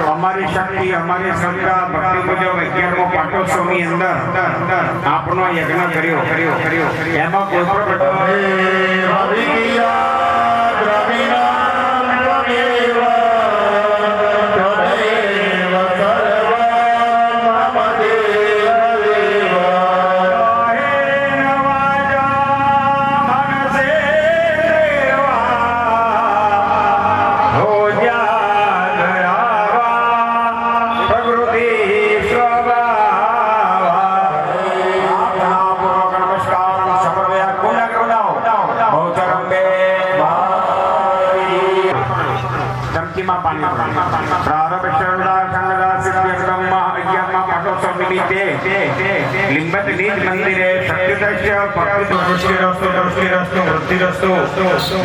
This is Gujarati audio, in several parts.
અમારી શક્તિ અમારી શ્રદ્ધા ભક્તિ મુજબ 11મો પાટોત્સવની અંદર આપનો યજ્ઞ કર્યો એમાં કોઈ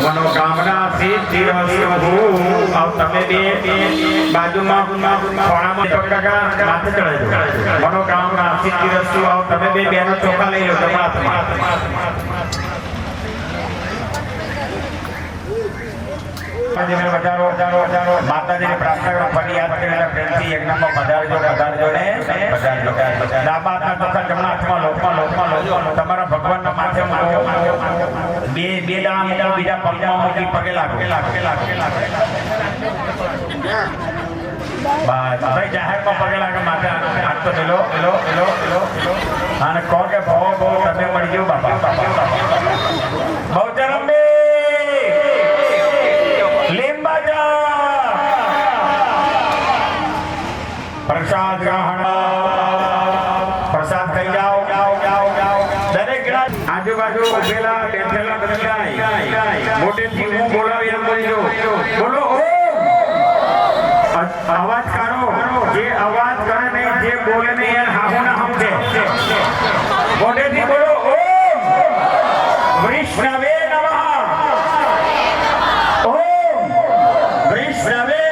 મનોકામના સિદ્ધિરસ્તુ તમે બે બાજુમાં ખોણામાં પકડકા માથે ચડાઈ દો મનોકામના સિદ્ધિરસ્તુ તમે બે બેનો ચોખા લઈ લો તમારા માતાજીની પ્રાર્થના કરો ફરિયાદ કરીને પ્રેમથી યજ્ઞમાં પધારજો ને ડાબા હાથના ચોખા જમણા હાથમાં લો તમારા ભગવાનના માથે મૂકો બે દાણા મૂકો બીજા પગમાં મૂકી પગે લાગો ભાઈ જાહેરમાં પગે લાગે માથે હાથ તો મેલો અને કહો કે બહુ તમે મળી ગયો બાપા બહુ ચરમ પ્રસાદ ગ્રહણ પ્રસાદ થઈ જાઓ દરેક આજુબાજુ ઉભેલા બેઠેલા બધા મોટેથી હું બોલાવી એમ બોલજો બોલો અવાજ કરો જે અવાજ કરે નહીં જે બોલે નહીં એને હાહુ ના સમજે મોટેથી બોલો ઓમ વૈષ્ણવે નમઃ ઓમ વૈષ્ણવે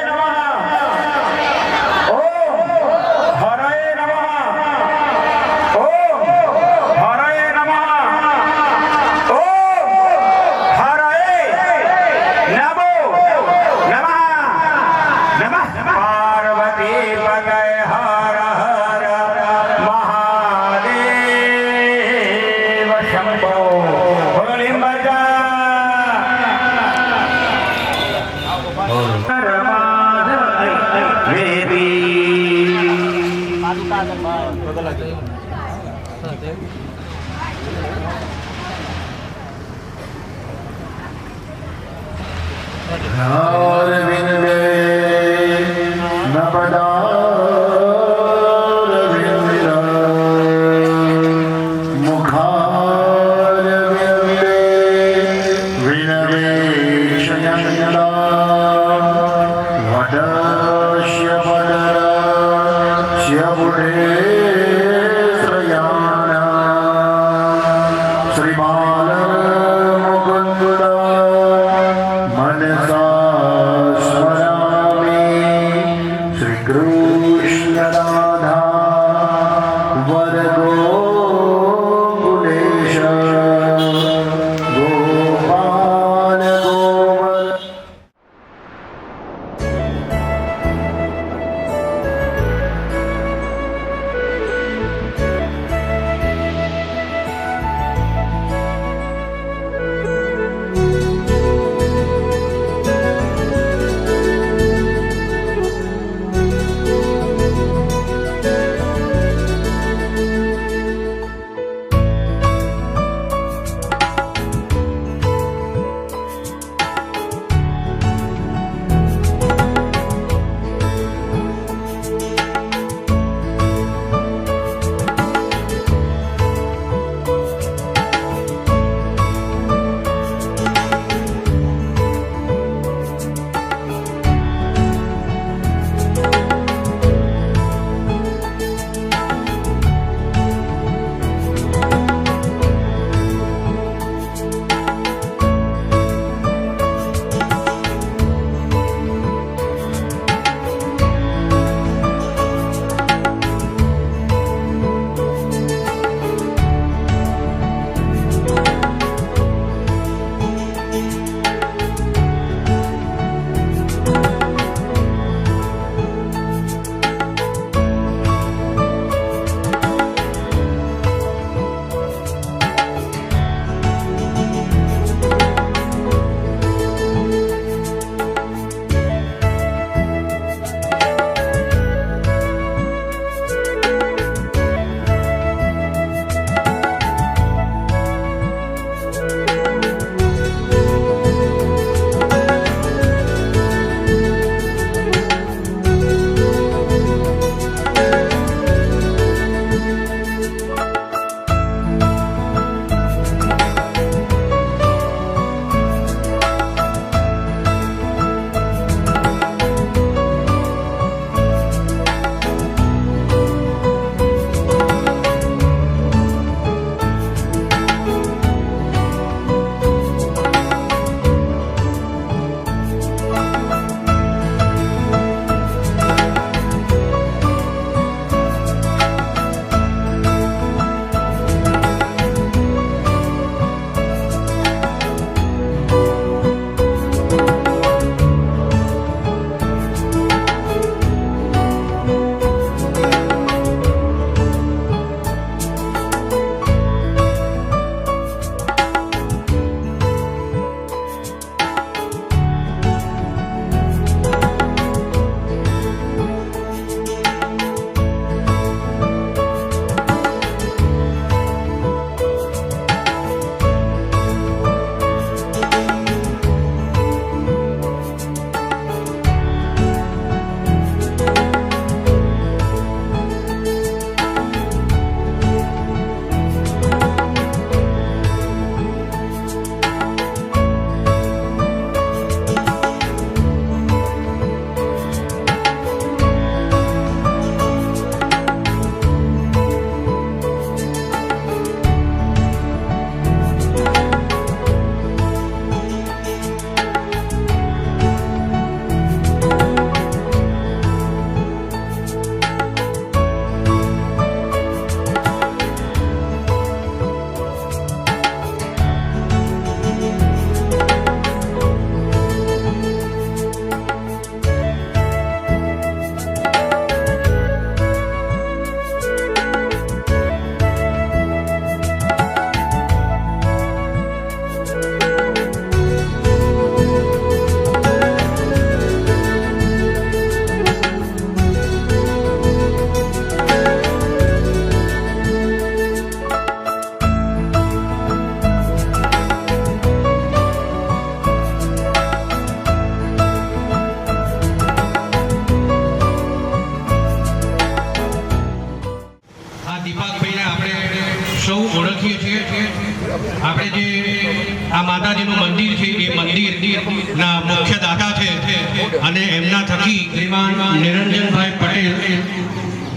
ઓળખીએ છીએ આપણે જે આ માતાજીનું મંદિર છે એ મંદિરના મુખ્ય દાતા છે અને એમના થકી શ્રીમાન નિરંજનભાઈ પટેલ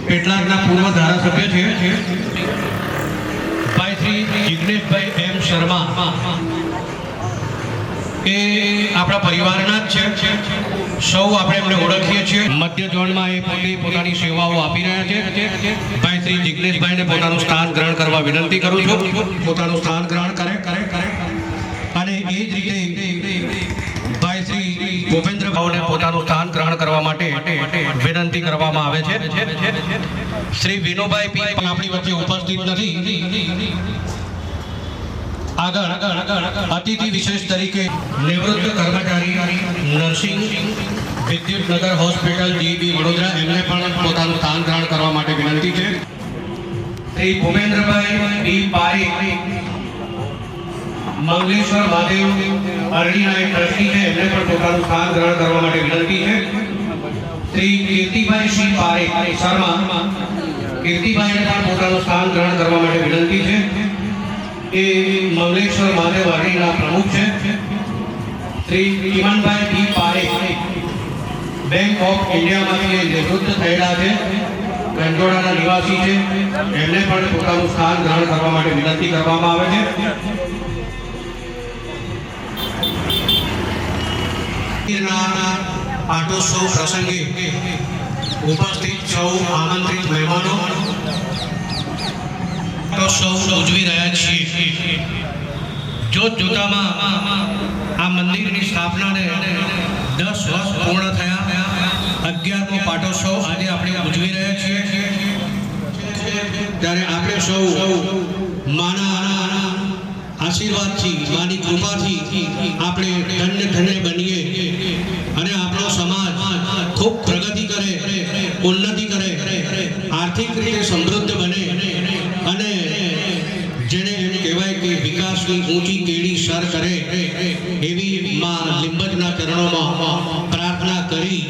પેટલાદના પૂર્વ ધારાસભ્ય છે ભાઈ શ્રી જિગ્નેશભાઈ એમ શર્મા એ આપણા પરિવારના જ છે સૌ આપણે એમને ઓળખીએ છીએ મધ્ય ઝોનમાં એ પોતે પોતાની સેવાઓ આપી રહ્યા છે ભાઈ શ્રી જિગ્નેશભાઈને પોતાનું સ્થાન ગ્રહણ કરવા વિનંતી કરું છું પોતાનું સ્થાન ગ્રહણ કરે અને એ જ રીતે ભાઈ શ્રી ભૂપેન્દ્રભાઈને પોતાનું સ્થાન ગ્રહણ કરવા માટે વિનંતી કરવામાં આવે છે શ્રી વિનોભાઈ પી આપણી વચ્ચે ઉપસ્થિત નથી આગળ અતિથિ વિશેષ તરીકે નિવૃત્ત કર્મચારી નર્સિંગ વિદ્યુતનગર હોસ્પિટલ જીબી વડોદરા એમને પણ પોતાનું સ્થાન ગ્રહણ કરવા માટે વિનંતી છે શ્રી ભૂપેન્દ્રભાઈ ડી પારેખ મંગલેશ્વર મહાદેવ અરણીના એક ટ્રસ્ટી છે એમને પણ પોતાનું સ્થાન ગ્રહણ કરવા માટે વિનંતી છે શ્રી કીર્તિભાઈ શ્રી પારેખ શર્મા કીર્તિભાઈને પણ પોતાનું સ્થાન ગ્રહણ કરવા માટે વિનંતી છે એ મંગલેશ્વર મહાદેવ અરણીના પ્રમુખ છે Shri Chimanbhai D Parekh bank of ઇન્ડિયામાંથી નિવૃત્ત થયેલા છે કંજોડાના નિવાસી છે એમને પણ પોતાનું સ્થાન ગ્રહણ કરવા માટે વિનંતી કરવામાં આવે છે પાટોત્સવ પ્રસંગે ઉપસ્થિત સૌ આમંત્રિત મહેમાનો ઉજવી રહ્યા છીએ જોતામાં આ મંદિરની સ્થાપનાને 10 વર્ષ પૂર્ણ થયા 11મો પાટોત્સવ આજે આપણે ઉજવી રહ્યા છીએ ત્યારે આપણે સૌ માના આશીર્વાદથી માની કૃપાથી આપણે ધન્ય બનીએ અને આપણો સમાજ ખૂબ પ્રગતિ કરે ઉન્નતિ કરે આર્થિક રીતે સમૃદ્ધ બને અને જેને એમ કહેવાય કે વિકાસની ઊંચી કેડી સર કરે એવી માં લીંબજના ચરણોમાં પ્રાર્થના કરી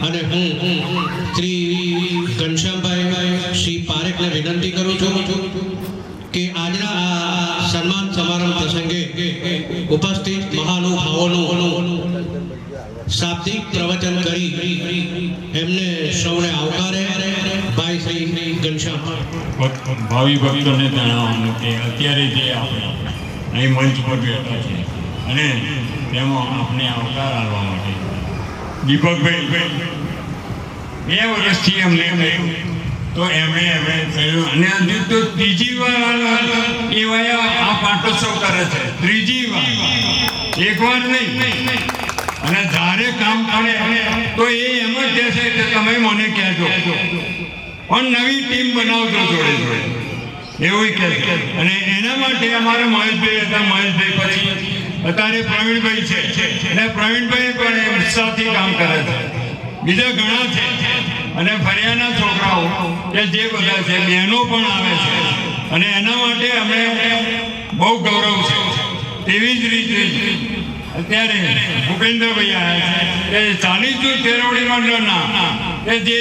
અને હું શ્રી ઘનશ્યામભાઈ શ્રી પારેખને વિનંતી કરું છું કે આજના આ સન્માન સમારંભ પ્રસંગે ઉપસ્થિત મહાનુભાવોનું શાબ્દિક પ્રવચન કરી એમને સૌને આવકારે ભાઈ શ્રી ઘનશ્યામ ભાવિ ભક્તોને જણાવવાનું કે અત્યારે જે આપણે અહીં મંચ પર બેઠા છે અને તેમાં આપણે આવકાર આપવા માટે દીપકભાઈ 2 વર્ષથી અમને તો એમણે કહ્યું અને હજુ તો ત્રીજી વાર એ આ પાટોત્સવ કરે છે ત્રીજી વાર એક વાર નહીં અને જ્યારે કામ કરે તો એ એમ જ કહેશે કે તમે મને કહેજો પણ નવી ટીમ બનાવજો જોડે એવું કહે છે અને એના માટે અમારા મહેશભાઈ હતા મહેશભાઈ પછી અત્યારે પ્રવીણભાઈ છે અને પ્રવીણભાઈ પણ ઉત્સાહથી કામ કરે છે બીજા ઘણા છે અને ફરિયાના છોકરાઓ કે જે બધા છે બહેનો પણ આવે છે અને એના માટે અમે બહુ ગૌરવ છે તેવી જ રીતે અત્યારે ભૂપેન્દ્રભાઈ આવ્યા છે કે 40 તેરવડી મંડળના કે જે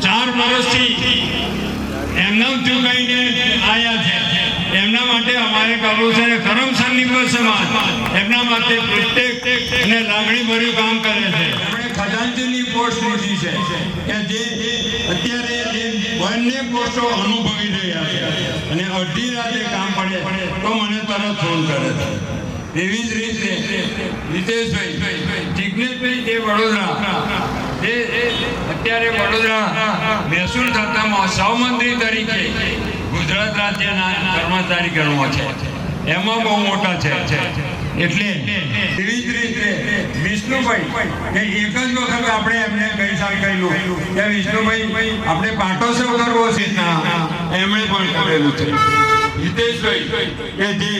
4 વર્ષથી એમના ચૂકાઈને આવ્યા છે એમના માટે અમારે કરવું છે અને કરમસદ નિવૃત્ત સમાજ એમના માટે પ્રત્યેક અને લાગણીભર્યું કામ કરે છે એમણે ખજાનચીની પોસ્ટ લીધી છે કે જે અત્યારે બંને પોસ્ટો અનુભવી રહ્યા છે અને અડધી રાતે કામ પડે તો મને તરત ફોન કરે છે એવી જ રીતે રીતેશભાઈ જિગ્નેશભાઈ જે વડોદરા અત્યારે વડોદરા મહેસૂલ ખાતામાં સહમંત્રી તરીકે ગુજરાત રાજ્યના કર્મચારી ગણવા છે એમાં બહુ મોટા છે એટલે એવી જ રીતે વિષ્ણુભાઈ કે એક જ વખત આપણે એમને ગઈ સાલ કહ્યું કે વિષ્ણુભાઈ આપણે પાટોત્સવ કરવો છે એમણે પણ કરેલું છે હિતેશભાઈ કે જે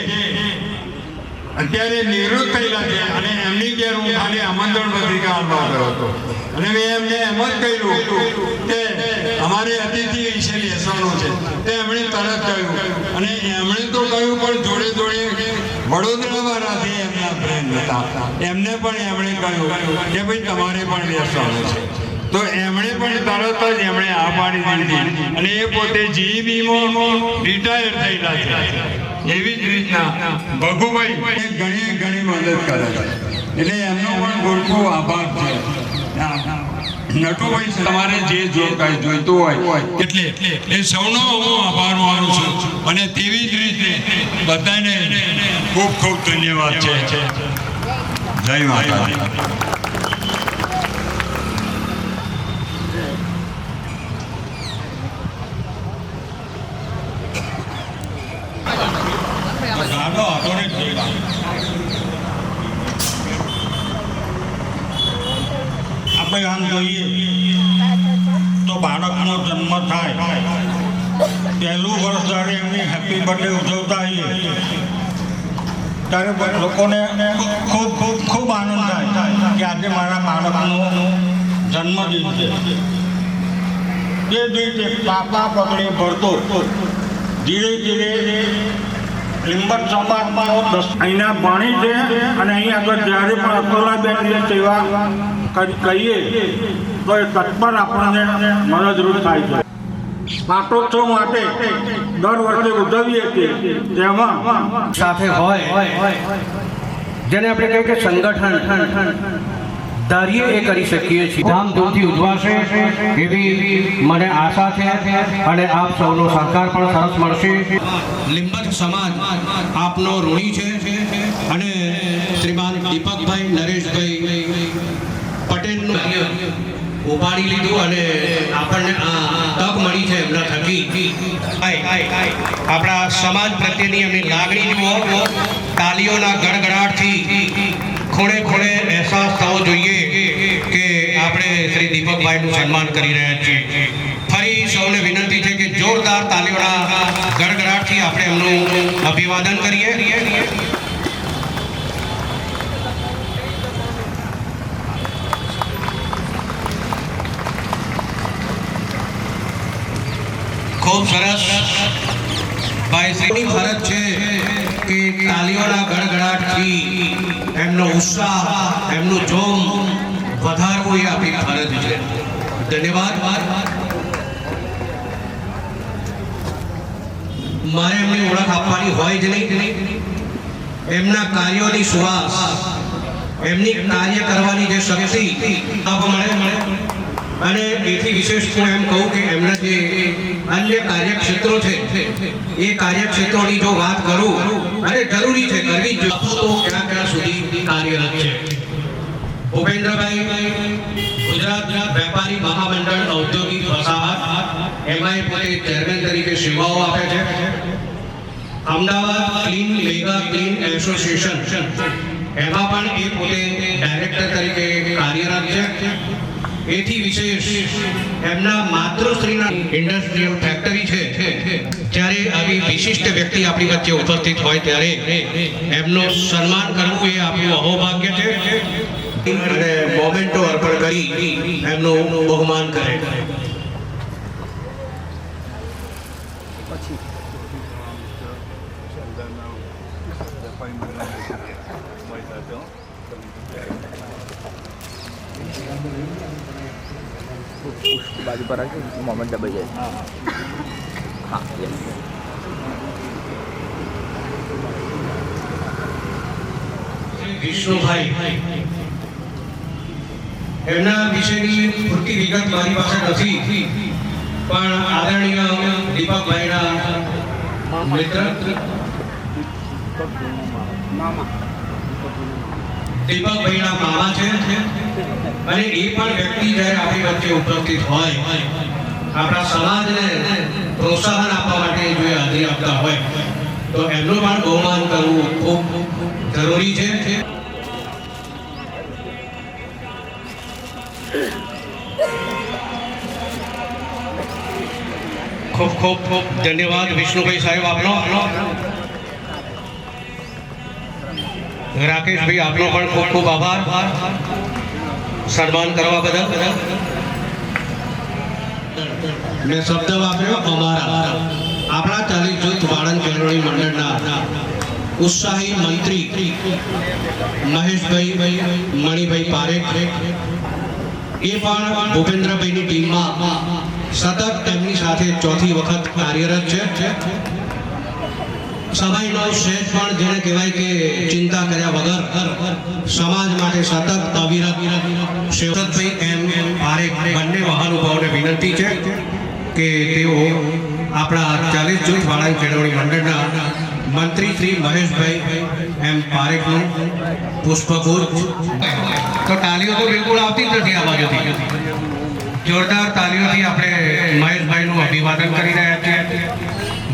અત્યારે નિવૃત્ત થયેલા છે અને એમની ઘેર હું ખાલી આમંત્રણ પત્રિકા આપવા આવ્યો હતો અને મેં એમને એમ જ કહ્યું કે અમારે અતિથિ વિશે બેસવાનું છે તે એમણે તરત કહ્યું અને એમણે તો કહ્યું પણ જોડે વડોદરાવાળાથી એમના ફ્રેન્ડ હતા એમને પણ એમણે કહ્યું કે ભાઈ તમારે પણ બેસવાનું છે તો એમણે પણ તરત જ એમણે આ પાડી દીધી અને એ પોતે જીઈબીમાં રિટાયર થયેલા છે. એવી જ રીતના ભગુભાઈ ઘણી મદદ કરે છે એટલે એમનો પણ ખૂબ ખૂબ આભાર છે. નટુભાઈ તમારે જે કાંઈ જોઈતું હોય એટલે એ સૌનો હું આભાર માનું છું અને તેવી જ રીતે બધાને ખૂબ ખૂબ ધન્યવાદ છે. જય માતા. આપણે આમ જોઈએ તો બાળકનો જન્મ થાય પહેલું વર્ષ જ્યારે એમની હેપી બર્થડે ઉજવતા હોઈએ ત્યારે લોકોને ખૂબ ખૂબ ખૂબ આનંદ થાય કે આજે મારા બાળકનો જન્મદિન છે. તે જ રીતે પાપા પકડે ભરતો ધીરે ધીરે લીંબટ સમાજમાં અહીંના ભણી છે અને અહીં આગળ જ્યારે પણ અકોલાબેનની સેવા કહીએ તો એ તત્પર આપણને મદદરૂપ થાય છે. પાટોત્સવ માટે દર વર્ષે ઉજવીએ છીએ તેમાં સાથે હોય જેને આપણે કહીએ કે સંગઠન ધારીએ એ કરી શકીએ છીએ. ધામધૂમથી ઉજવાશે એવી મને આશા છે અને આપ સૌનો સહકાર પણ સરસ મળશે. લીંબટ સમાજ આપનો ઋણી છે અને શ્રીમાન દીપકભાઈ નરેશભાઈ પટેલનું ઉપાડી લીધું અને આપણને આ તક મળી છે એમના થકી. આપણા સમાજ પ્રત્યેની એમની લાગણી જુઓ. તાલીઓના ગડગડાટથી ખૂણે ખૂણે અહેસાસ થવો જોઈએ કે આપણે શ્રી દીપકભાઈનું સન્માન કરી રહ્યા છીએ. ફરી સૌને વિનંતી છે કે જોરદાર તાલીઓના ગડગડાટથી આપણે એમનું અભિવાદન કરીએ. ખૂબ સરસ. ભાઈ શ્રીની ફરજ છે કે તાલીઓના ગડગડાટથી એમનો ઉત્સાહ એમનું જોમ વધારવું એ આપણી ફરજ છે. ધન્યવાદ. મારે એમની ઓળખ આપવાની હોય જ નહીં. એમના કાર્યોની સુવાસ એમની કાર્ય કરવાની જે શક્તિ મળે અને એથી વિશેષ હું એમ કહું કે એમના જે અન્ય કાર્યક્ષેત્રો છે એ કાર્યક્ષેત્રોની જો વાત કરું અને જરૂરી છે કરવી જ તો ક્યાં સુધી કાર્યરત છે. ભૂપેન્દ્રભાઈ ગુજરાત વેપારી મહામંડળ ઔદ્યોગિક વસાહત એમાં પોતે ચેરમેન તરીકે સેવાઓ આપે છે. Ahmedabad clean mega clean association એમાં પણ એ પોતે ડાયરેક્ટર તરીકે કાર્યરત છે. એથી વિશેષ એમના માતૃશ્રીના ઇન્ડસ્ટ્રીયલ ફેક્ટરી છે. જ્યારે આવી વિશિષ્ટ વ્યક્તિ આપણી વચ્ચે ઉપસ્થિત હોય ત્યારે એમનું સન્માન કરવું એ આપણું અહોભાગ્ય છે અને મોમેન્ટો અર્પણ કરી એમનું બહુમાન કરે. बाजू पर आके मोमेंट दबाई जाए. हाँ यस. વિષ્ણુભાઈ એમના વિશેની પૂરતી વિગત મારી પાસે નથી પણ આદરણીય દીપકભાઈના મિત્ર દીપકભાઈના મામા છે અને એ પણ વ્યક્તિ જ્યારે આપણી વચ્ચે ઉપસ્થિત હોય આપણા સમાજને પ્રોત્સાહન આપવા માટે જો હાજરી આપતા હોય તો એમનું પણ બહુમાન કરવું ખૂબ જરૂરી છે. ખૂબ ખૂબ ખૂબ ધન્યવાદ વિષ્ણુભાઈ સાહેબ આપનો. રાકેશભાઈ આપનો પણ ખૂબ ખૂબ આભાર સન્માન કરવા બદલ. મેં શબ્દ વાપર્યો અમારા. આપણા 40 જૂથ વાળંદ કેળવણી મંડળના ઉત્સાહી મંત્રી મહેશભાઈ મણિભાઈ પારેખ એ પણ ભૂપેન્દ્રભાઈની ટીમમાં સતત તેમની સાથે ચોથી વખત કાર્યરત છે. સભાઈનો સહેજ પણ જેને કહેવાય કે ચિંતા કર્યા વગર સમાજ માટે સતત અવિરત શેવતભાઈ એમ પારેખ બંને મહાનુભાવોને વિનંતી છે કે તેઓ આપણા 40 જૂથ વાળા કેળવણી મંડળના મંત્રી શ્રી મહેશભાઈ એમ પારેખનું પુષ્પગુચ્છ. તો તાલીઓ તો બિલકુલ આવતી જ નથી આ બાજુથી. જોરદાર તાલીઓથી આપણે મહેશભાઈનું અભિવાદન કરી રહ્યા છીએ.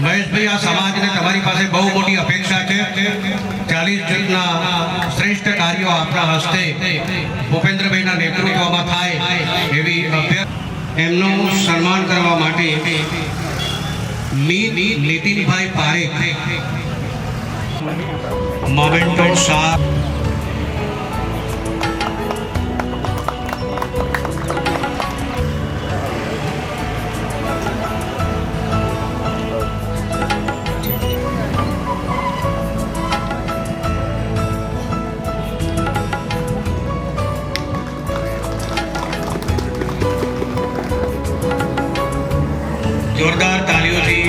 મહેશભાઈ, આ સમાજને તમારી પાસે બહુ મોટી અપેક્ષા છે. 40 જૂથના શ્રેષ્ઠ કાર્યો આપણા હસ્તે ભૂપેન્દ્રભાઈના નેતૃત્વમાં થાય એવી એમનું સન્માન કરવા માટે નીતિનભાઈ પારેખ મોમેન્ટો શાહ જોરદાર તાલીઓથી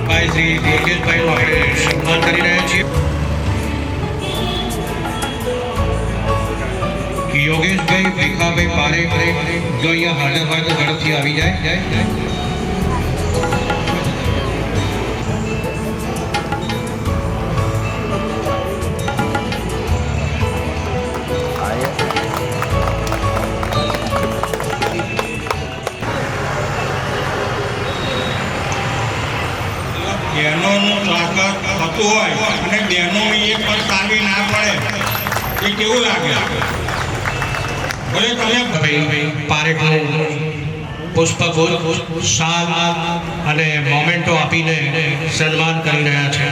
ભાઈ શ્રી યોગેશભાઈનું આપણે સન્માન કરી રહ્યા છીએ. યોગેશભાઈ ભીખાભાઈ પારેખ જો અહીંયા હાજર હોય તો ઝડપથી આવી જાય. બહેનોનું સ્વાગત થતું હોય અને બહેનોની એક પણ તાલી ના પડે એ કેવું લાગે? ભલે તમે પારેખનું પુષ્પગુચ્છ, શાલ અને મોમેન્ટો આપીને સન્માન કરી રહ્યા છે.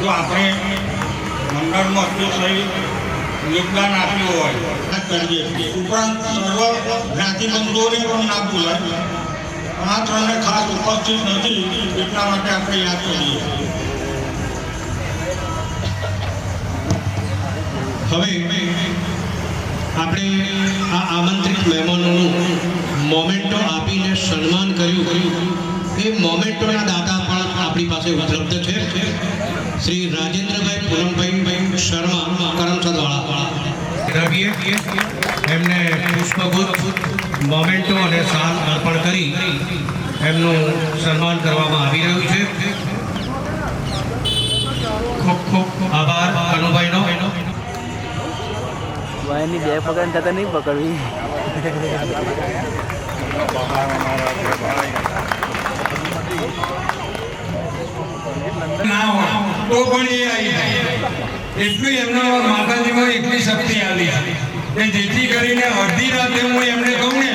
જો આપણે મંડળમાં અતિશય યોગદાન આપ્યું હોય કરીએ. ઉપરાંત સર્વ જ્ઞાતિબંધુઓને પણ ના ભૂલાય. આ ત્રણને ખાસ ઉપસ્થિત નથી એટલા માટે આપણે યાદ કરીએ. હવે આપણે આ આમંત્રિત મહેમાનોનું મોમેન્ટો આપીને સન્માન કર્યું. એ મોમેન્ટોના દાતા પણ આપણી પાસે ઉપલબ્ધ છે. શ્રી રાજેન્દ્રભાઈ પૂનમભાઈ શર્મા કરમસદવાળા એમને પુષ્પગુચ્છ, મોમેન્ટો અને શાલ અર્પણ કરી એમનું સન્માન કરવામાં આવી રહ્યું છે. ખૂબ ખૂબ આભાર કનુભાઈનો. વાયરની બે પકડ થતા નહીં પકડવી. ના હોય તો પણ એ આવી જાય. એટલું એમનો માતાજીમાં એટલી શક્તિ આવી કે જેથી કરીને અડધી રાતે હું એમને કહું ને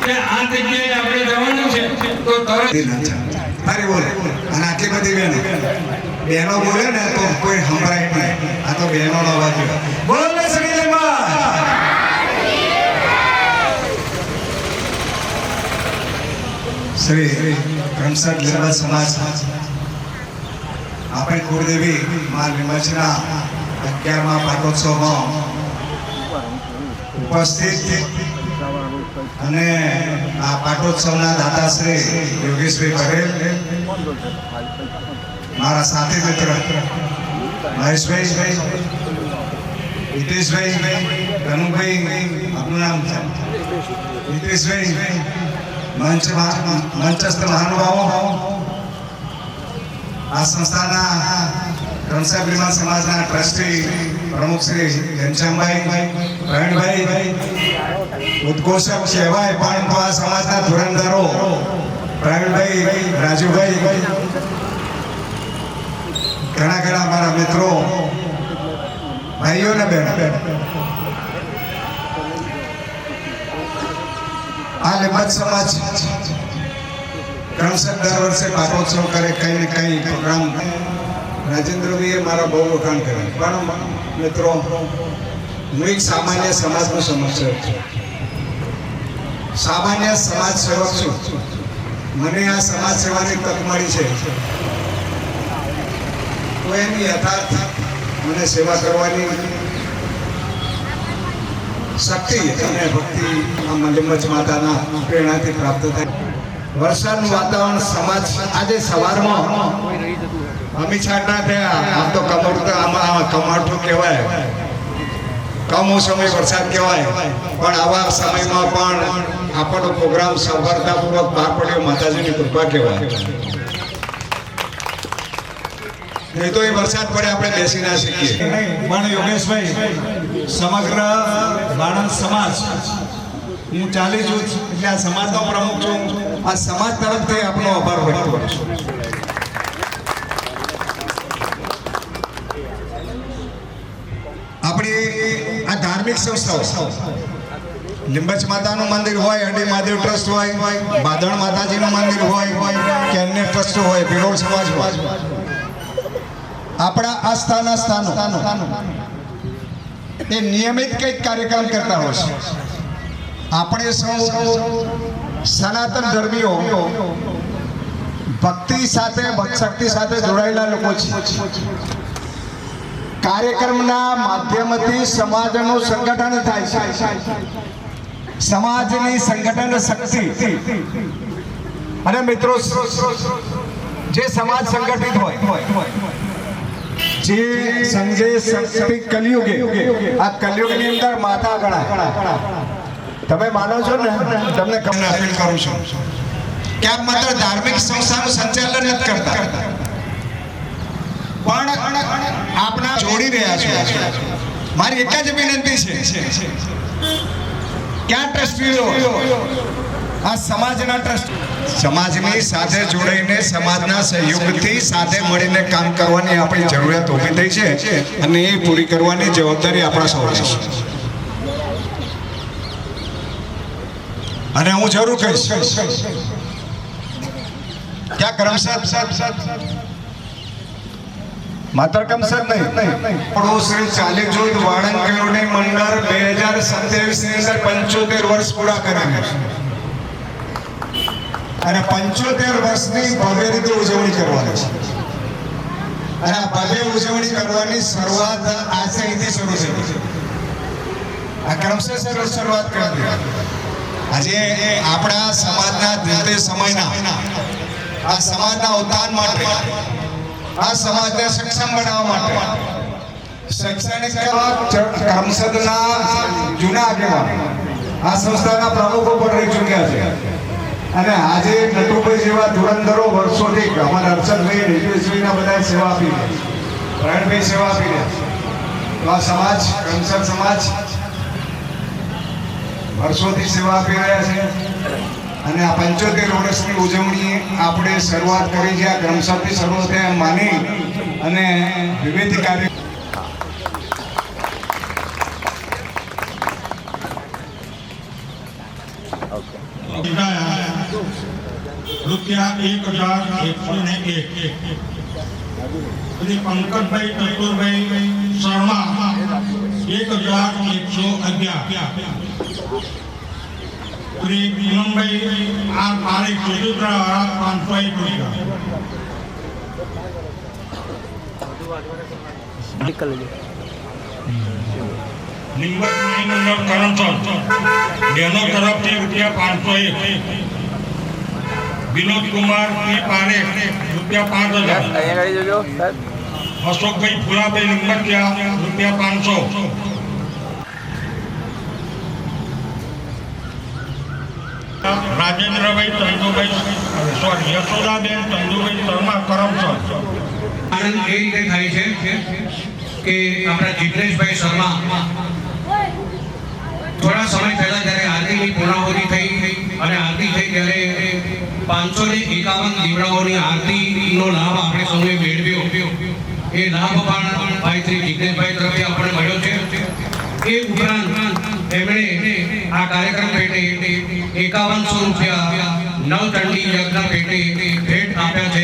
કે આ જગ્યાએ આપણે જવાનું છે તો તરત અરે બોલે. અને આટલી બધી બહેનો બોલે ને તો કોઈ સંભળાય નહીં. આ તો બહેનોનો અવાજ બોલે. શ્રી કરમસદ લીંબા સમાજ આપણે કુળદેવી મા લીંબાજીના 11મા પાટોત્સવમાં ઉપસ્થિત અને આ પાટોત્સવના દાતા શ્રી યોગેશભાઈ પટેલ, મારા સાથી મિત્ર મહેશભાઈ, હિતેશભાઈ, કનુભાઈ, આપનું નામ હિતેશભાઈ, મંચસ્થ મહાનુભાવો, આ સંસ્થાના કરમસદ લીંબા સમાજના ટ્રસ્ટી પ્રમુખ શ્રી ઘનશ્યામભાઈ, પ્રવીણભાઈ, ઉદ્ઘોષક કહેવાય પણ આ સમાજના ધુરંધરો પ્રવીણભાઈ, રાજુભાઈ, ઘણા અમારા મિત્રો, ભાઈઓ ને બહેનો, આ લીંબા સમાજ કરમસદ દર વર્ષે પાટોત્સવ કરે, કઈ ને કઈ પ્રોગ્રામ. રાજેન્દ્રભાઈએ મારા બહુ વખાણ કર્યા, પણ મિત્રો હું એક સામાન્ય સમાજનો સમસ્યા છું. સામાન્ય સમાજ સેવક છું. મને આ સમાજ સેવાની તક મળી છે તો એની યથાર્થ મને સેવા કરવાની શક્તિ અને ભક્તિ આ મલિમચ માતાના પ્રેરણાથી પ્રાપ્ત થાય. વરસાદનું વાતાવરણ સમાજ આજે સવારમાં અમી છાંટના થયા. આમ તો કમાઠું કહેવાય, કમોસમી વરસાદ કહેવાય, પણ આવા સમયમાં પણ આપણો પ્રોગ્રામ સફળતાપૂર્વક પાર પડ્યો માતાજીની કૃપા કહેવાય. નહીં તો એ વરસાદ પડે આપણે બેસી ના શકીએ. પણ યોગેશભાઈ, સમગ્ર બાણંદ સમાજ, હું 40 છું એટલે આ સમાજનો પ્રમુખ છું. આ સમાજ તરફથી આપણો આભાર વ્યક્ત કરું છું. આપણી આ ધાર્મિક સંસ્થાઓ, લીંબચ માતાનું મંદિર હોય, અડી મહાદેવ ટ્રસ્ટ હોય, બાદણ માતાજીનું મંદિર હોય કે અન્ય ટ્રસ્ટ હોય, ભીલોડ સમાજ હોય, આપણા આસ્થાના સ્થાનો એ નિયમિત કંઈક કાર્યક્રમ કરતા હોય છે. આપણે સૌ સનાતન ધર્મીઓ ભક્તિ સાથે, ભક્તિ સાથે જોડાયેલા લોકો છે. કાર્યક્રમના માધ્યમથી સમાજનું સંગઠન થાય છે. સમાજની સંગઠન શક્તિ અને મિત્રો, જે સમાજ સંગઠિત હોય, જે સંજે શક્તિ કલયુગે, આ કલયુગની અંદર માતા ગણાય. તમે માનો છો ને? તમને અપીલ કરું છું કે આપ માત્ર ધાર્મિક સંસ્થાનું સંચાલન નથી કરતા, પણ આપણા જોડી રહ્યા છો. મારી એક જ વિનંતી છે કે આ ટ્રસ્ટીઓ, આ સમાજના ટ્રસ્ટ, સમાજની સાથે જોડાઈને સમાજના સહયોગથી સાથે મળીને કામ કરવાની આપણી જરૂરિયાત ઊભી થઈ છે અને એ પૂરી કરવાની જવાબદારી આપણા સૌની છે. અને હું જરૂર કહીશ કે આ કરમસદ માત્ર કમસદ નહીં, પણ શ્રી ચાલીજોત વાળંદ કેળવણી મંડળ 2027 ની અંદર 75 વર્ષ પૂરા કર્યા છે અને 75 વર્ષની ભવ્ય રીતે ઉજવણી કરવાની છે. અને આ ભવ્ય ઉજવણી કરવાની શરૂઆત આજે અહીંથી શરૂ થઈ છે. આ ક્રમશઃ શરૂઆત કરી. આજે આપણા સમાજના તે સમયના આ સમાજના ઉત્થાન માટે, આ સમાજને સક્ષમ બનાવવા માટે શૈક્ષણિક કરમસદના જૂના આગેવાન આ સંસ્થાના પ્રમુખો પણ રહી ચૂક્યા છે. અને આજે નટુભાઈ જેવા ધુરંધરો વર્ષોથી અમારા હર્ષદભાઈ, નિલેશભાઈના બધા સેવા આપી રહ્યા છે, પ્રવીણભાઈ સેવા આપી રહ્યા છે. તો આ સમાજ, કરમસદ સમાજ વર્ષોથી સેવા આપી રહ્યા છે અને આ 75 વર્ષની ઉજવણી આપણે શરૂઆત કરી છે. આ કરમસદથી શરૂ થાય માની અને વિવિધ કાર્ય રૂપિયા 1101 શ્રી પંકજભાઈ ચતુરભાઈ શર્મા 1111 શ્રી પૂનમભાઈ આર પારેખ ચૌધરા 501 નિંબત મંડળ કરમસદ બહેનો તરફથી રૂપિયા 501, વિનોદ કુમાર પી પારેખ રૂપિયા 5000, અશોકભાઈ ફુલાભાઈ નિંબતિયા રૂપિયા 500, રાજેન્દ્રભાઈ ચંદુભાઈ યશોદાબેન ચંદુભાઈ શર્મા કરમસદ. આનંદ એ રીતે થાય છે કે આપણા જિગ્નેશભાઈ શર્મા થોડા સમય પહેલા જ્યારે આરતીની પૂર્ણાહુતિ થઈ અને આરતી થઈ ત્યારે 551 દીવડાઓની આરતીનો લાભ આપણે સૌએ મેળવ્યો. એ લાભ પણ ભાઈ શ્રી જિગ્નેશભાઈ તરફથી આપણને મળ્યો છે. એ ઉપરાંત એમણે આ કાર્યક્રમ પેટે 5100 રૂપિયા નવચંડી યજ્ઞ પેટે ભેટ આપ્યા છે.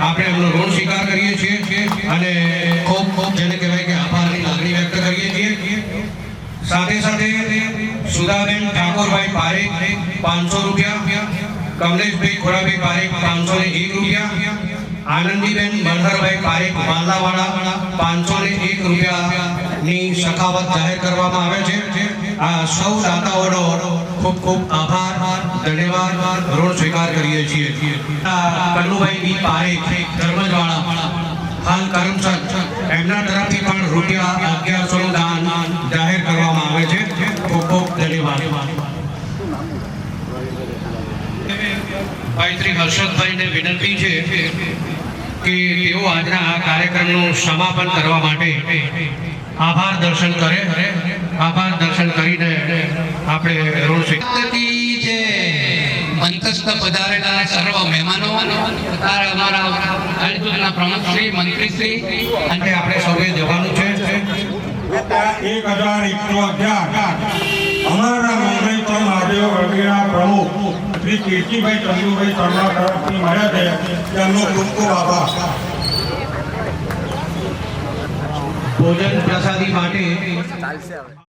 આપણે એમનો ઋણ સ્વીકાર કરીએ છીએ અને ખૂબ ખૂબ જેને કહેવાય કે આભારની લાગણી વ્યક્ત કરીએ છીએ. સાથે સાથે સુધાબેન ઠાકોરભાઈ પારેખ 500 રૂપિયા, કમલેશભાઈ ખોડાભાઈ પારેખ 501 રૂપિયા, આનંદીબેન મલ્હારભાઈ પારેખ વાંદલાવાડા 501 રૂપિયાની સખાવત જાહેર કરવામાં આવે છે. આ સૌ દાતાઓનો ખૂબ ખૂબ આભાર, ધન્યવાદ, ઋણ સ્વીકાર કરીએ છીએ. કલ્લુભાઈ બી પારેખ ધર્મજવાળા હાલ કરમસદ, એમના તરફથી પણ રૂપિયા 1100 નું દાન જાહેર કરવામાં આવે છે. ખૂબ ખૂબ ધન્યવાદ. ભાઈ શ્રી હર્ષદભાઈને વિનંતી છે કે તેઓ આજના આ કાર્યક્રમનું સમાપન કરવા માટે આભાર દર્શન કરે. આભાર દર્શન કરીને આપણે ઋણ મંતસ્થ પધારેલા સર્વ મહેમાનો તથા અમારા આયોજકના પ્રમુખશ્રી, મંત્રીશ્રી અને આપણે સૌએ જવાનું છે. 1011 અમારા મુંબઈ તો મહાદેવ વગેરેના પ્રમુખ શ્રી કીર્તિભાઈ ચંદુભાઈ શર્મા તરફથી મળ્યા છે. તેમનો ખૂબ ખૂબ આભાર. ભોજન પ્રસાદી માટે ચાલશે હવે.